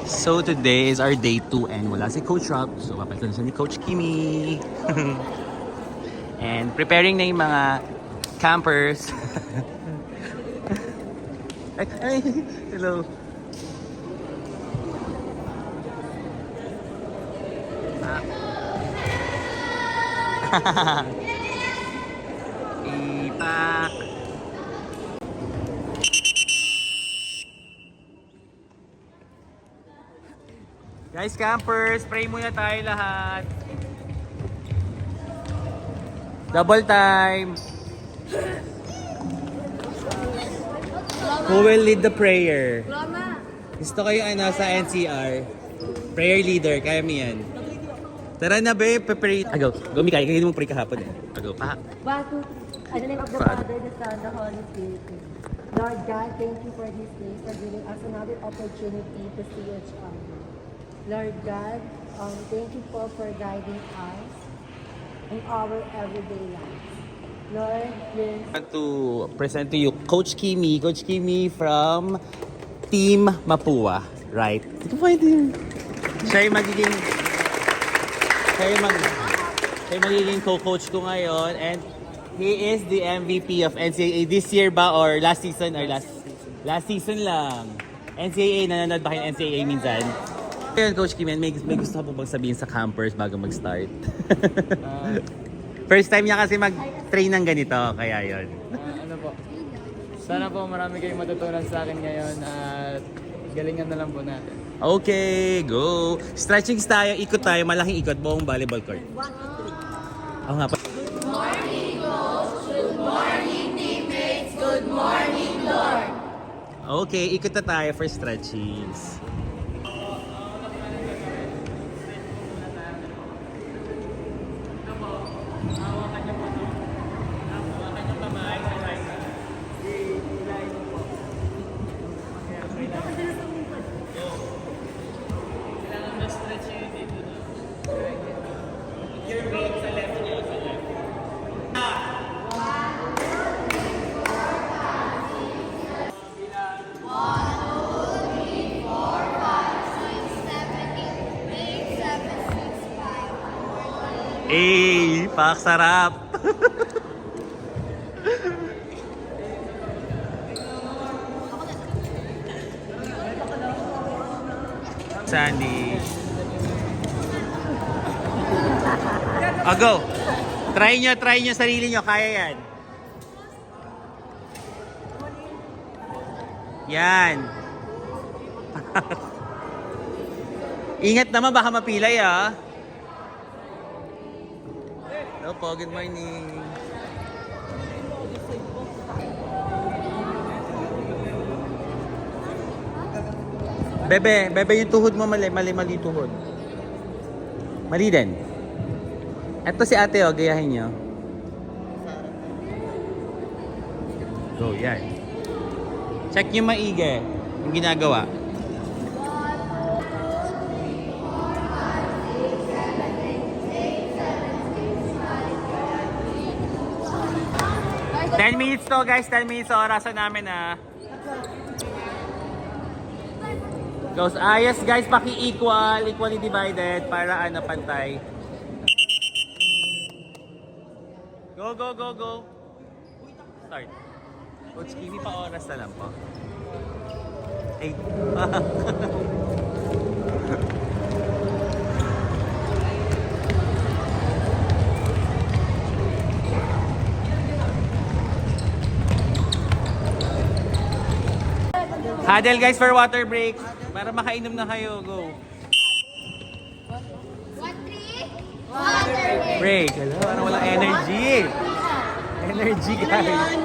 So today is our day 2 and wala si Coach Rob. So papalitan siya ni Coach Kimi. And preparing na yung mga campers. ay, hello. Ipak. Guys, campers, pray muna tayo lahat. Double time. Who will lead the prayer? Gusto ko yung sa NCR. Prayer leader, kaya mo yan. Tara na, be, pray. Go, Mikay, kaya mo pray kahapon eh. Go, pa. Bago, in the name of the Father, the Son, the Holy Spirit. Lord God, thank you for this day, for giving us another opportunity to see each other. Lord God, thank you for guiding us in our everyday lives. Lord, please. I want to present to you Coach Kimi. Coach Kimi from Team Mapua, right? Ito pwede yun. Siya yung magiging co-coach ko ngayon and he is the MVP of NCAA this year ba or last season or last season lang. NCAA, nanonood ba kayo ng NCAA minsan? Ayun, Coach Kim, may gusto ka po bang sabihin sa campers bago mag-start? First time niya kasi mag-train ng ganito, kaya yun. Ano po? Sana po marami kayong matutunan sa akin ngayon at galingan na lang po natin. Okay, go! Stretching tayo, ikot tayo, malaking ikot, buong volleyball court. Oo nga pa. Good morning, Coach. Good morning, teammates. Good morning, Lord. Okay, ikot na tayo for stretchings. Eh, pak sarap. Sandy. Go. Try nyo sarili nyo. Kaya yan. Yan. Ingat naman, baka mapilay ah. Hello po, good morning. Bebe yung tuhod mo mali tuhod. Mali din. Eto si ate oh, gayahin nyo. Go, yan. Check nyo maigi yung ginagawa. Ten minutes to guys, 10 minutes sa orasan namin ah. Goes ayos guys, equally divided para pantay. Go. Start. Coach Kimi, pa oras na lang po. 8. Huddle guys for water break. Para makainom na kayo. Go. 1-3. Water Break. Hello, parang walang energy. Energy guys.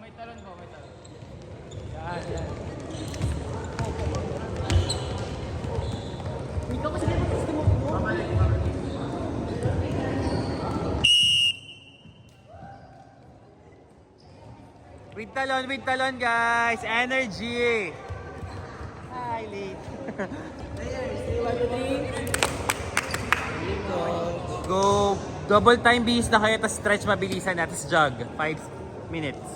may talon po, may talon. Yan, yan. With talon guys! Energy! Hi, late. Go! Double time bis na kayo, tapos stretch mabilisan na, tapos jog. 5 minutes.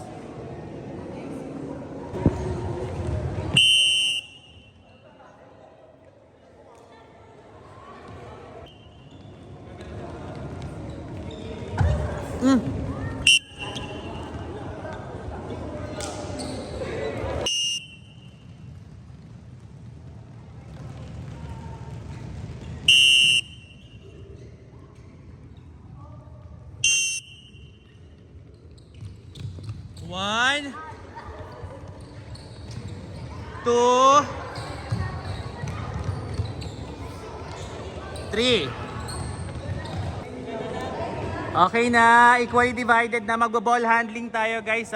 One, two, three. Okay na, equally divided na. Magbo-ball handling tayo guys.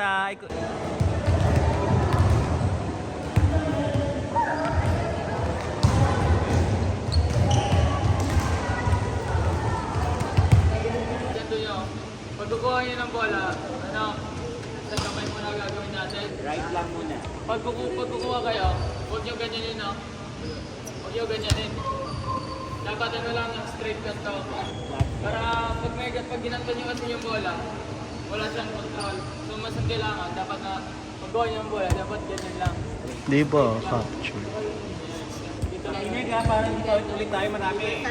Ganito nyo. Pag kukuha nyo ng bola, ano, sa kamay mo na gagawin natin. Right lang muna. Pag kukuha kayo, huwag nyo ganyan yun, no? Huwag nyo ganyanin. Dapat ano lang, straight cut to. Para pag ginanto nyo kasi yung bola, wala siyang control. So mas ang kailangan, dapat na pagkuha nyo yung bola, dapat ganyan lang. Di ba? Capture. Ingay ka, parang ulit tayo marami.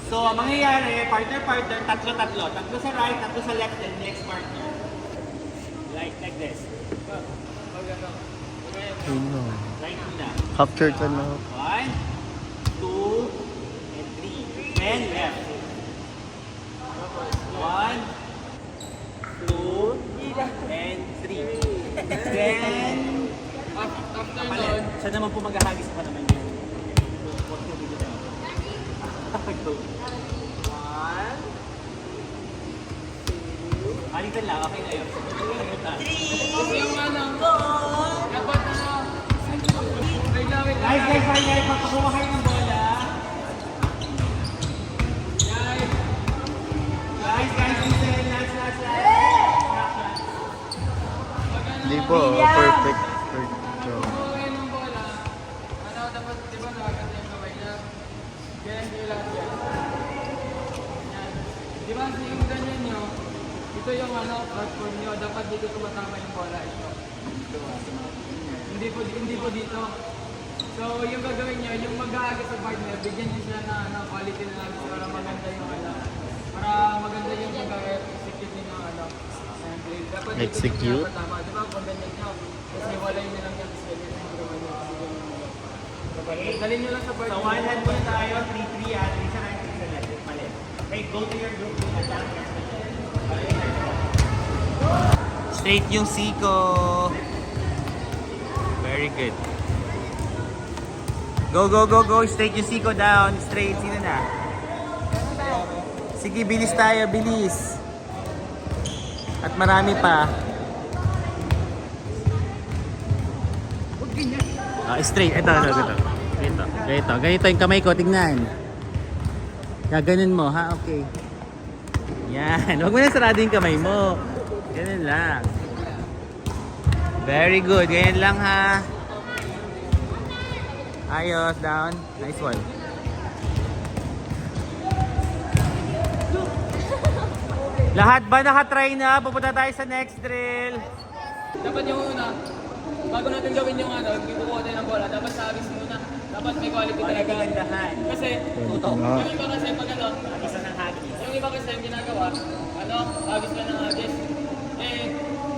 So, ang mangyayari, partner, tatlo. Tatlo sa right, tatlo sa left, then next partner. Like this. Pag ano, Ayun. Right muna. Capture ka na. 1, 2, and 3. Then left. 1, 2, and 3. Then, after palit. nun, Siya naman po maghahagis pa naman yun. Go. 1, 2. Alitan lang, okay na yun. 3. kasi yung ano, dapat ano, wait lang. Guys, pagpakuha kayo ng bola. Guys, listen, last. Di ba? Perfect. Job. Kung kayo ng bola, ano, dapat, di ba nakaganda yung kamay niya? Ganyan kayo lang yan. Yan. Di ba, yung ganyan nyo, ito yung ano, platform nyo, dapat dito tumatama yung bola. Ito. Hindi po dito. So, yung gagawin nyo, yung mag-aaga sa partner, bigyan nyo siya na ano, quality na lang para maganda yung ano, para maganda yung pag-execute ninyo ano. And dapat dito Execute? yung tama. Di ba, kung ganyan nyo, kasi wala yung nilang yung schedule ng gawin nyo. Dalhin nyo lang sa So, partner. one hand muna tayo, 3-3 at 3 sa right, 3 sa left. Palit. Okay, go to your group. Straight yung siko. Very good. Go. Straight yung siko down. Straight. Sino na? Sige, bilis tayo. Bilis. At marami pa. Straight. Ito. Ganito yung kamay ko. Tignan. Gaganon mo, ha? Okay. Yan. Huwag mo na sarado yung kamay mo. Ganun lang. Very good. Ganyan lang, ha? Ayos. Down. Nice one. Lahat ba nakatry na? Pupunta tayo sa next drill. Dapat yung una, bago natin gawin yung ano, yung kukuha tayo ng bola, dapat sa agis muna. Dapat may quality talaga. Kasi, yung iba kasi pag ano, Isa ng hagis. yung iba kasi yung ginagawa, ano, agis ka ng agis. Eh,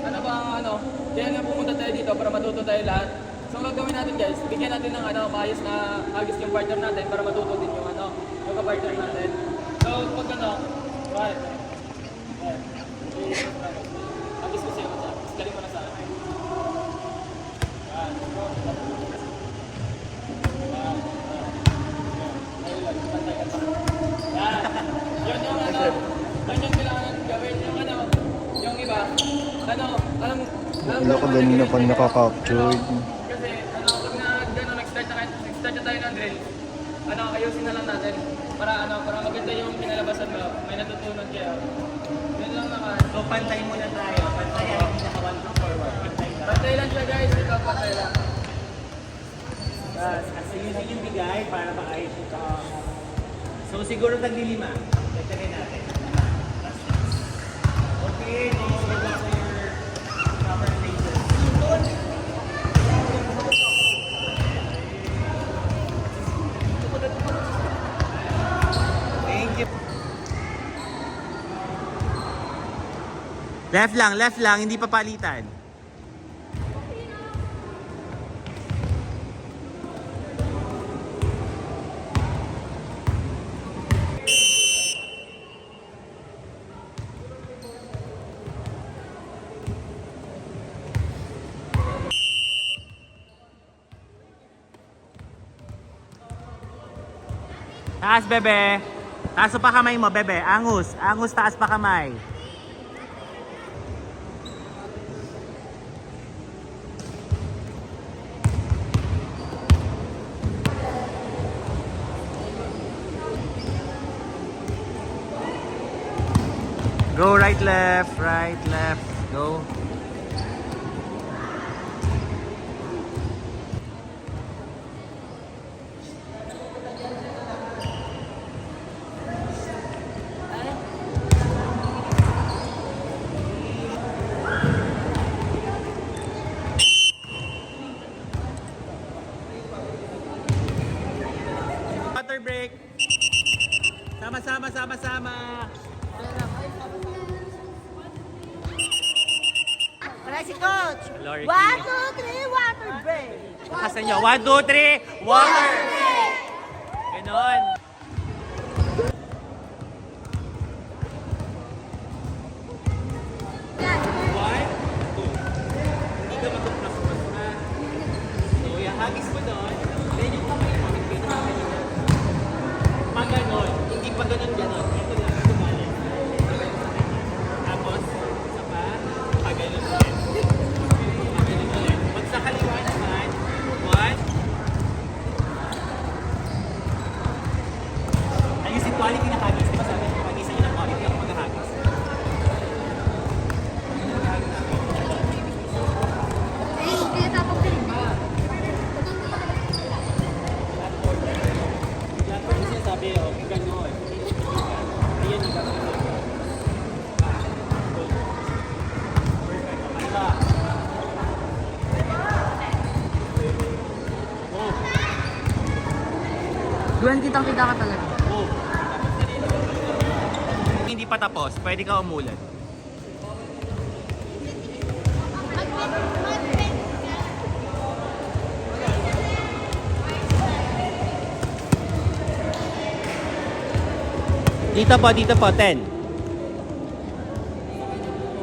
ano ba, ano, kaya nga pumunta tayo dito para matuto tayo lahat. So, ang gagawin natin guys, bigyan natin ng ano, maayos na agis yung partner natin para matuto din yung ano, yung ka-partner natin. So, pag ano, right. Agis ko siya, galing ko na sa akin. Yun yung ano, yun yung kailangan gawin yung ano, yung iba, alam Wala ko ganun na pa nakaka-captured. kasi, pag nag-start na tayo ng drill, ayusin na lang natin. Para maganda yung pinalabasan mo, may natutunan kayo. Yun lang naman. So, pantay muna tayo. Pantay ang pinaka 1 to forward. Pantay tayo. Pantay lang siya guys, ito pantay lang. Kasi yun yung bigay para maayos yung So, siguro taglilima. Tagtagay natin. Okay, next we'll go to your cover faces. Thank you. Left lang, hindi papalitan. Taas, bebe. Taas pa kamay mo, bebe. Angus. Angus, taas pa kamay. Go right, left. Go. Water break. Sama. Wala si Coach. Lord. 1, 2, 3, water break. Lakasan nyo. 1, 2, 3, water! Ganon. One, two. Hindi ka magpapras-pras na. So, yung hagis mo doon. Then yung kamay mo, hindi ka naman. Pag ganon, hindi pa ganon. Ito lang, ito balik. Tapos, isa pa, pag ganon ulit. Pag sa kaliwa naman, 1. Ayusin quality na hagis. Diba sabi ko, pag-isa nyo ng quality ako mag-hagis. Lahat ko yung sinasabi, ganon. Ayan yung gagawin mo. Ano ba? Oh. Gwen, kitang-kita ka talaga. Oh. Hindi pa tapos, pwede ka umulan. Dito po, 10.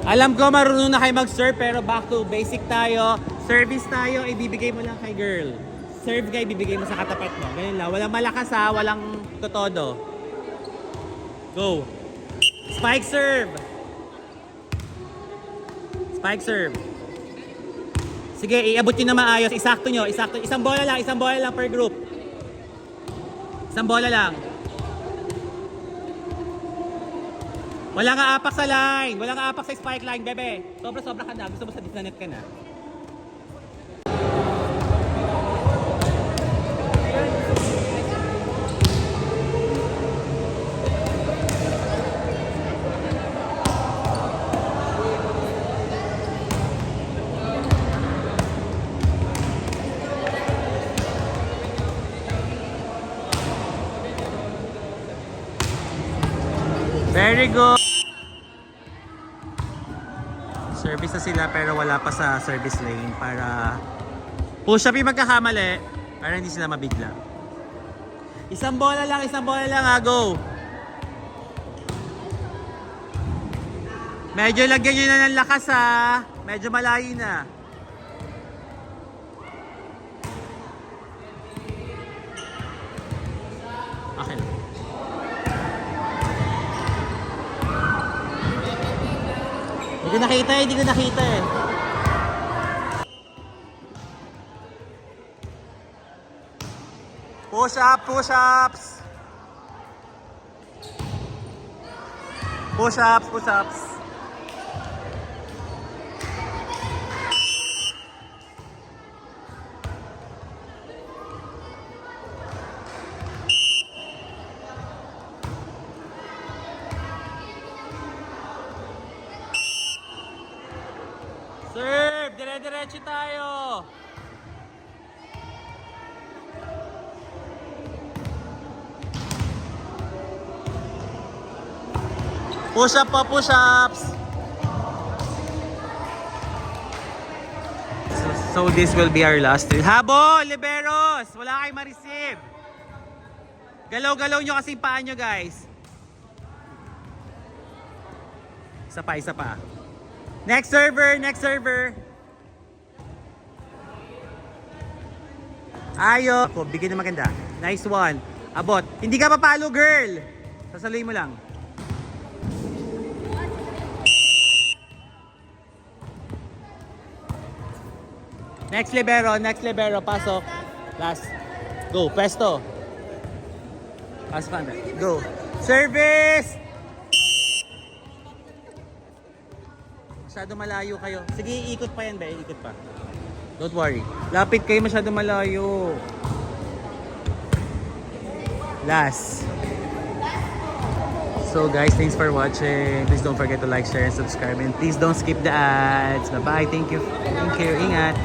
Alam ko marunong na kayo mag-serve pero back to basic tayo. Service tayo, ibibigay mo lang kay girl. Serve ka, ibibigay mo sa katapat mo. Ganyan lang. Walang malakas ha, walang totodo. Go. Spike serve. Sige, iabot nyo na maayos. Isakto nyo. Isang bola lang per group. Isang bola lang. Walang aapak sa line. Walang aapak sa spike line, bebe. Sobra ka na. Gusto mo sa disnanet ka na. Very good. Service na sila pero wala pa sa service lane para push up yung magkakamali para hindi sila mabigla. Isang bola lang ha, go. Medyo lagyan nyo na ng lakas ha. Medyo malayo na. Okay. Hindi ko nakita eh. Push-ups. Push-ups. Serve! Dire-diretso tayo! Push-ups! So this will be our last drill. Habol! Liberos! Wala kayong ma-receive! Galaw-galaw nyo kasi paa nyo, guys. Isa pa. Next server. Ayo. Ako, bigyan na maganda. Nice one. Abot. Hindi ka papalo, girl. Sasaluhin mo lang. Next libero. Pasok. Last. Go. Presto. Pasok ka na. Go. Service! Masyado malayo kayo. Sige, ikot pa yan, be. Ikot pa. Don't worry. Lapit kayo, masyado malayo. Last. So guys, thanks for watching. Please don't forget to like, share, and subscribe. And please don't skip the ads. Bye-bye. Thank you. Ingat.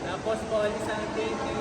Tapos po, isang thank you.